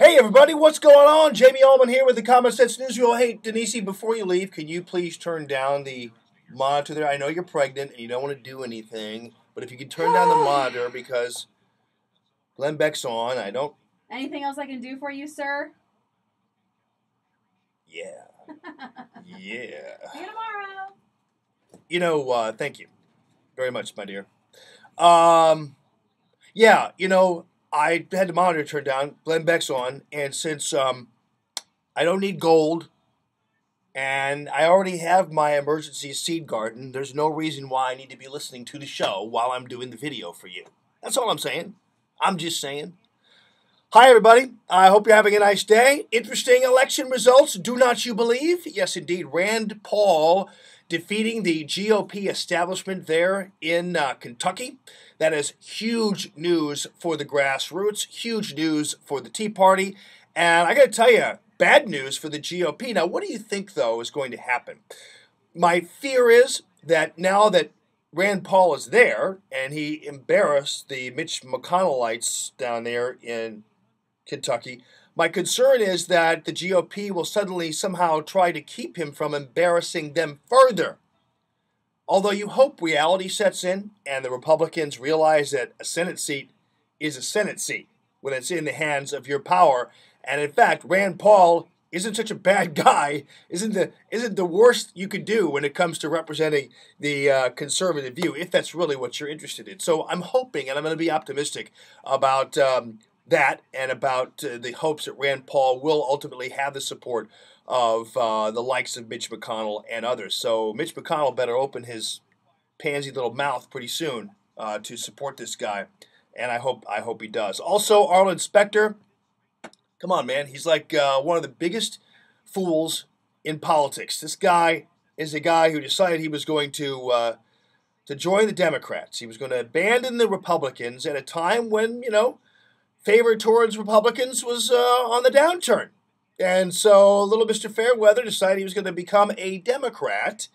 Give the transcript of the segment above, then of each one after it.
Hey everybody, what's going on? Jamie Allman here with the Common Sense Newsreel. Hey Denise, before you leave, can you please turn down the monitor there? I know you're pregnant and you don't want to do anything, but if you could turn down the monitor because Glenn Beck's on, I don't... Anything else I can do for you, sir? Yeah. Yeah. See you tomorrow. Thank you very much, my dear. Yeah, I had the monitor turned down. Glenn Beck's on, and since I don't need gold, and I already have my emergency seed garden, there's no reason why I need to be listening to the show while I'm doing the video for you. That's all I'm saying. I'm just saying. Hi, everybody. I hope you're having a nice day. Interesting election results, do not you believe? Yes, indeed. Rand Paul defeating the GOP establishment there in Kentucky. That is huge news for the grassroots, huge news for the Tea Party, and I got to tell you, bad news for the GOP. Now, what do you think, though, is going to happen? My fear is that now that Rand Paul is there, and he embarrassed the Mitch McConnellites down there in Kentucky, my concern is that the GOP will suddenly somehow try to keep him from embarrassing them further. Although you hope reality sets in and the Republicans realize that a Senate seat is a Senate seat when it's in the hands of your power. And in fact, Rand Paul isn't such a bad guy, isn't the worst you could do when it comes to representing the conservative view, if that's really what you're interested in. So I'm hoping, and I'm going to be optimistic about that and about the hopes that Rand Paul will ultimately have the support of the likes of Mitch McConnell and others. So Mitch McConnell better open his pansy little mouth pretty soon to support this guy, and I hope he does. Also, Arlen Specter, come on, man, he's like one of the biggest fools in politics. This guy is a guy who decided he was going to join the Democrats. He was going to abandon the Republicans at a time when, favor towards Republicans was on the downturn. And so little Mr. Fairweather decided he was going to become a Democrat,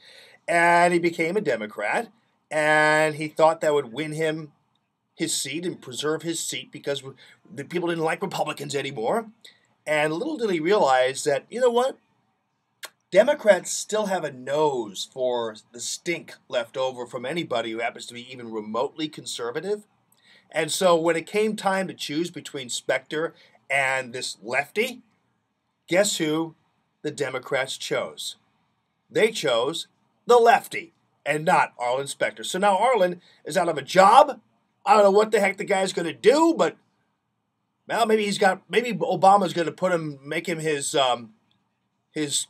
and he became a Democrat, and he thought that would win him his seat and preserve his seat because the people didn't like Republicans anymore. And little did he realize that, you know what? Democrats still have a nose for the stink left over from anybody who happens to be even remotely conservative. And so when it came time to choose between Specter and this lefty, guess who the Democrats chose? They chose the lefty and not Arlen Specter. So now Arlen is out of a job. I don't know what the heck the guy's going to do, but well, maybe Obama's going to make him his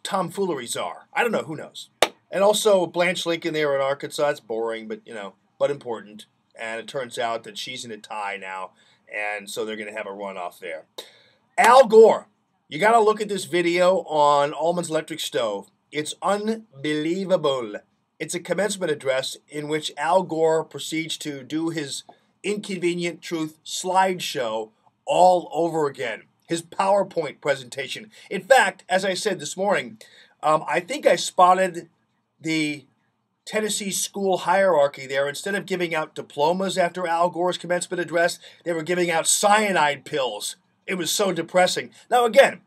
tomfoolery czar. I don't know. Who knows? And also Blanche Lincoln there in Arkansas. It's boring, but important. And it turns out that she's in a tie now, and so they're going to have a runoff there. Al Gore. You got to look at this video on Allman's Electric Stove. It's unbelievable. It's a commencement address in which Al Gore proceeds to do his Inconvenient Truth slideshow all over again. His PowerPoint presentation. In fact, as I said this morning, I think I spotted the Tennessee school hierarchy there. Instead of giving out diplomas after Al Gore's commencement address, they were giving out cyanide pills. It was so depressing. Now, again,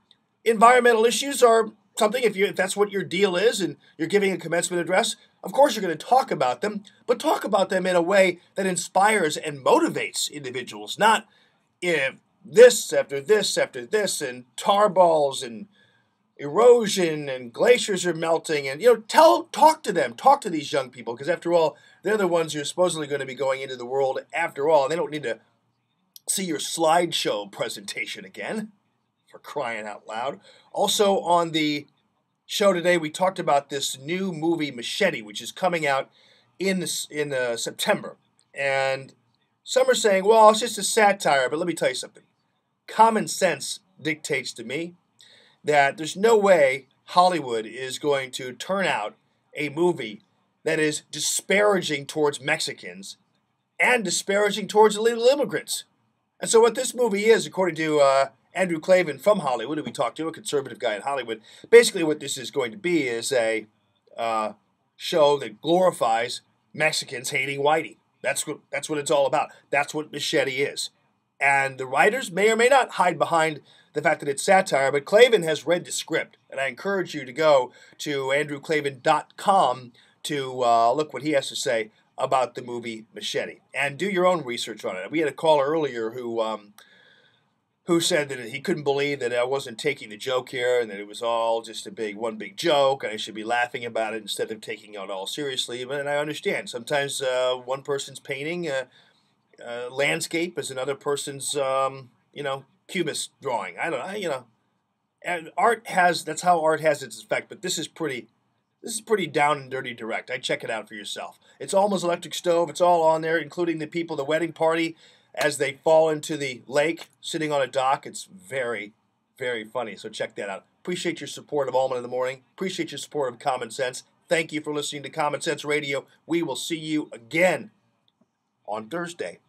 environmental issues are something, if that's what your deal is and you're giving a commencement address, of course you're going to talk about them, but talk about them in a way that inspires and motivates individuals, not if this after this after this and tar balls and erosion and glaciers are melting and, talk to them, talk to these young people, because after all, they're the ones who are supposedly going to be going into the world after all, and they don't need to see your slideshow presentation again, for crying out loud. Also on the show today, we talked about this new movie, Machete, which is coming out in September. And some are saying, well, it's just a satire, but let me tell you something. Common sense dictates to me that there's no way Hollywood is going to turn out a movie that is disparaging towards Mexicans and disparaging towards illegal immigrants. And so what this movie is, according to Andrew Klavan from Hollywood, who we talked to, a conservative guy in Hollywood, basically what this is going to be is a show that glorifies Mexicans hating whitey. That's what it's all about. That's what Machete is. And the writers may or may not hide behind the fact that it's satire, but Klavan has read the script, and I encourage you to go to andrewklavan.com to look what he has to say about the movie Machete, and do your own research on it. We had a caller earlier who said that he couldn't believe that I wasn't taking the joke here and that it was all just one big joke and I should be laughing about it instead of taking it all seriously. And I understand. Sometimes one person's painting landscape is another person's, cubist drawing. I don't know, and that's how art has its effect, but this is pretty down and dirty direct. I check it out for yourself. It's Alma's Electric Stove. It's all on there, including the people, the wedding party, as they fall into the lake, sitting on a dock. It's very, very funny. So check that out. Appreciate your support of Alma in the Morning. Appreciate your support of Common Sense. Thank you for listening to Common Sense Radio. We will see you again on Thursday.